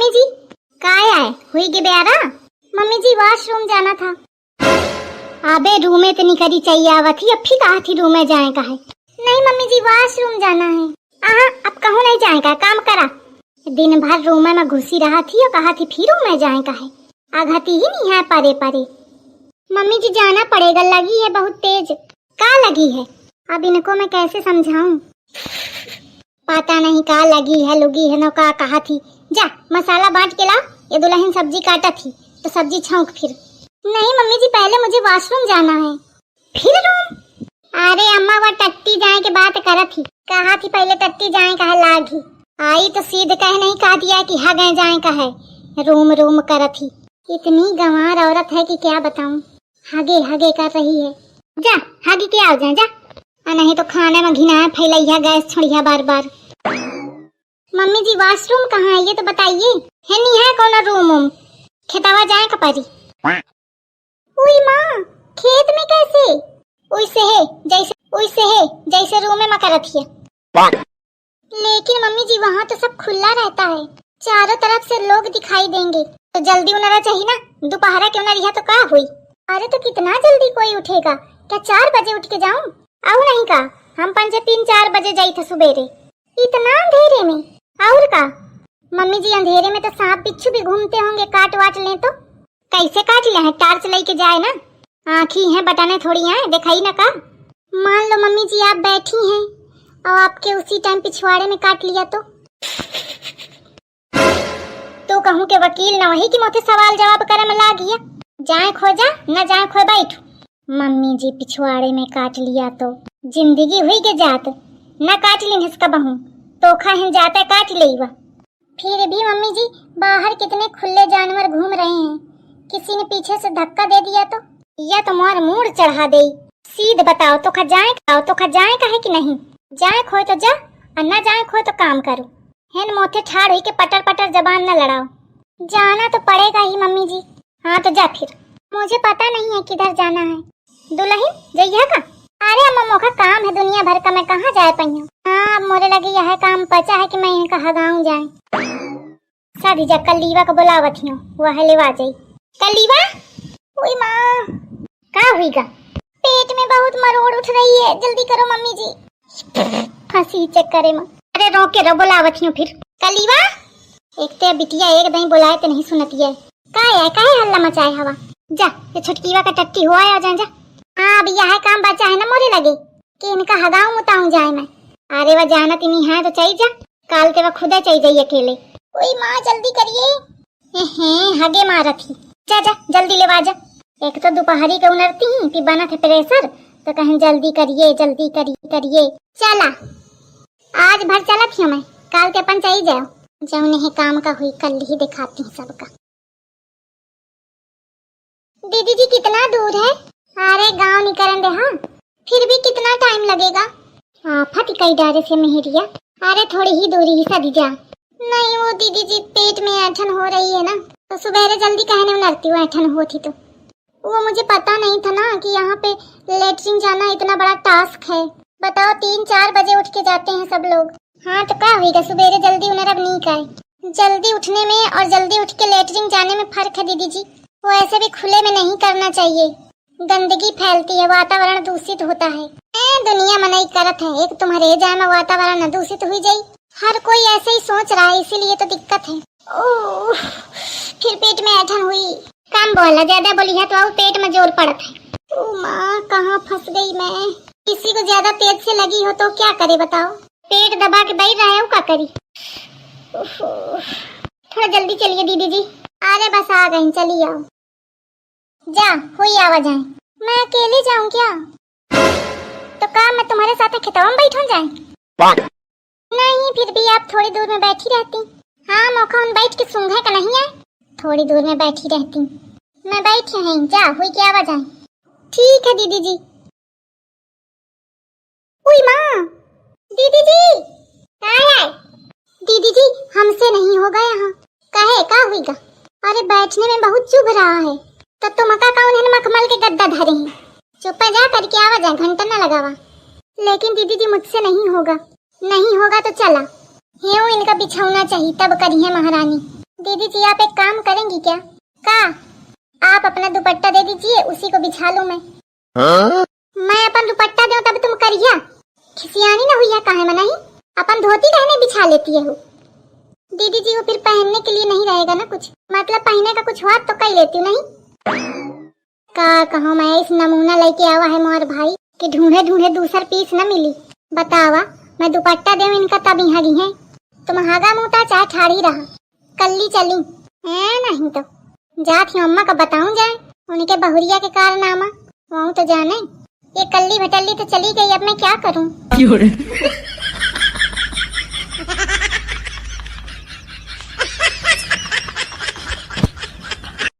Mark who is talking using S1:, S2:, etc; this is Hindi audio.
S1: मम्मी जी काय आए हुई गे ब्यारा? मम्मी जी वॉशरूम जाना था। अबे रूम में तो निकली चाहिए आवत ही, अब फिर कहा थी रूम में जाए का है। नहीं मम्मी जी वॉशरूम जाना है। अब कहूँ नहीं जाए का, काम करा। दिन भर रूम में घुसी रहा थी और कहा थी फिर रूम में जाए का है। आघती ही नहीं है परे परे। मम्मी जी जाना पड़ेगा, लगी है बहुत तेज। का लगी है? अब इनको मैं कैसे समझाऊं? पता नहीं का लगी है लुगी है, नौका कहा थी। जा मसाला बांट के ला, ये दुल्हन सब्जी काटा थी तो सब्जी छौंक फिर। नहीं मम्मी जी पहले मुझे वॉशरूम जाना है। फिर रूम? अरे अम्मा वो टट्टी जाए के बात करा थी, कहा थी पहले टट्टी जाए कहा लागी। आई तो सीध कह नहीं कहा दिया कि हा गए जाए का है, रूम रूम कर थी। इतनी गंवार औरत है कि क्या बताऊं, हगे हगे कर रही है। जा हगे के आओ जा, नहीं तो खाने में घिना फैलैया गैस छोड़िया बार बार। मम्मी जी वॉशरूम कहाँ है ये तो बताइए। है नहीं है कौन रूम उम? खेतवा जाए कपारी। उई माँ खेत में कैसे? उइसे है जैसे रूम में मकर रखिए। लेकिन मम्मी जी वहाँ तो सब खुला रहता है, चारों तरफ से लोग दिखाई देंगे तो जल्दी उनरा चाहिए ना। दोपहरा क्यों ना रिहा तो का हुई? अरे तो कितना जल्दी कोई उठेगा? क्या 4 बजे उठ के जाऊं? आओ नहीं का, हम 3-4 बजे जाई थे सुबेरे। इतना अंधेरे में? और का मम्मी जी अंधेरे में तो सांप बिच्छू भी घूमते होंगे, काट वाट ले तो कैसे काट ले? टार्च लेके जाए ना, आँखी है बटाने थोड़ी है, दिखाई ना का। मान लो मम्मी जी आप बैठी हैं और आपके उसी टाइम पिछवाड़े में काट लिया तो कहूँ के वकील न वही की मोते सवाल जवाब करे में ला गया। जाए खोजा न जाए खो बैठ। मम्मी जी पिछवाड़े में काट लिया तो जिंदगी हुई के जात, न काट ली इसका बहू तोखा हिन जाते काट लेगा। फिर भी मम्मी जी बाहर कितने खुले जानवर घूम रहे हैं, किसी ने पीछे से धक्का दे दिया तो या तो मोर मूड चढ़ा दे। सीध बताओ तो खा जाए का है कि नहीं? जाए खो तो जा और न जाए खो तो काम करो। हेन मोथे ठाड़ हुई के पटर पटर जबान न लड़ाओ। जाना तो पड़ेगा ही मम्मी जी। हाँ तो जा फिर। मुझे पता नहीं है किधर जाना है। दुल्हन जइया का? अरे अम्मा मोका काम है दुनिया भर का, मैं कहाँ जाए पाई हूँ। हाँ मोरे लगे यह काम पचा है कि मैं यहाँ कहा गाँव जाए। शादी जा कलीवा का बुलावत हूँ, वह लेवा जाई। कलीवा ओए माँ का हुईगा? पेट में बहुत मरोड़ उठ रही है, जल्दी करो मम्मी जी। हंसी चक्करे में। अरे रोके रो बुलावत हूँ फिर। कलीवा एक ते बिटिया एक दही बुलाए तो नहीं सुनती है। काहे हल्ला मचाए हवा? जा ये छुटकीवा का टट्टी हुआ है, जा। हाँ अब यह काम बचा है ना मोरे लगे कि इनका हगाऊं मुताऊं जाए मैं। अरे वह जाना नहीं है तो चाहिए जा, काल के वह खुदा चाहिए जाइए अकेले। ओए माँ जल्दी करिए। हगे मारा थी, जा जल्दी लेवा जा। एक तो दोपहरी के उनरती ही फिर बना थे प्रेशर तो कहें जल्दी करिए। चला आज भर चला थी मैं, काल के अपन चाहिए जाओ। जब नहीं काम का हुई कल ही दिखाती हूँ सबका। दीदी जी कितना दूर है? अरे गांव निकलन दे। हाँ फिर भी कितना टाइम लगेगा? फट कई डारे से मेहरिया। अरे थोड़ी ही दूरी ही सदी जा। नहीं वो दीदी जी पेट में ऐठन हो रही है ना, तो सुबह जल्दी कहने उनरती हूँ ऐठन होती तो। वो मुझे पता नहीं था ना कि यहाँ पे लेटरिन जाना इतना बड़ा टास्क है। बताओ 3-4 बजे उठ के जाते हैं सब लोग। हाँ तो क्या होगा सुबह जल्दी उन्हें अब नहीं का। जल्दी उठने में और जल्दी उठ के लेटरिन जाने में फर्क है दीदी जी। वो ऐसे भी खुले में नहीं करना चाहिए, गंदगी फैलती है, वातावरण दूषित होता है। दुनिया मनाई करत है, एक तुम्हारे जाए में वातावरण न दूषित हुई जाये। हर कोई ऐसे ही सोच रहा है, इसीलिए तो दिक्कत है। ओह फिर पेट में ऐठन हुई। काम बोला ज्यादा बोली है तो आओ पेट में जोर पड़त है। ओ माँ कहाँ फंस गई मैं। किसी को ज्यादा तेज से लगी हो तो क्या करे बताओ? पेट दबा के बैठ रहा है वो क्या करी? थोड़ा जल्दी चलिए दीदी जी। अरे बस आ गई, चलिए आओ। जा हुई आवाज है। मैं अकेले जाऊं क्या? तो काम मैं तुम्हारे साथ खेतवा में बैठूं जाए? नहीं फिर भी आप थोड़ी दूर में बैठी रहती। हाँ मौका उन बैठ के सूंघे का नहीं है, थोड़ी दूर में बैठी रहती। मैं बैठी है, जा हुई की आवाज है। ठीक है दीदी जी। उई माँ दीदी जी क्या? दीदी जी हमसे नहीं होगा यहाँ। कहे का हुईगा? अरे बैठने में बहुत चुभ रहा है, तब तो मका कौन है मखमल के गद्दा धरे हैं। चुप जा करके आवाज है, घंटा न लगावा। लेकिन दीदी जी मुझसे नहीं होगा। नहीं होगा तो चला यूं इनका बिछौना चाहिए तब करी है महारानी। दीदी जी आप एक काम करेंगी क्या? का? आप अपना दुपट्टा दे दीजिए, उसी को बिछा लूं मैं। मैं अपन दुपट्टा दूं तब तुम करिया? खिसियानी न हुई काहे में नहीं? अपन धोती कहने बिछा लेती है हो। दीदी जी वो फिर पहनने के लिए नहीं रहेगा ना कुछ, मतलब पहनने का कुछ हुआ तो कर लेती हूँ नहीं। का कहूँ मैं, इस नमूना लेके आवा है मोर भाई कि ढूंढे ढूंढे दूसर पीस न मिली। बतावा मैं दुपट्टा दे इनका तब यहाँ गी है। तुम हागा मोटा चाहे ठाड़ी रहा, कल्ली चली है नहीं तो जात ही अम्मा का बताऊं जाए उनके बहुरिया के कारनामा। वहाँ तो जाने ये कल्ली भटल्ली तो चली गई, अब मैं क्या करूं।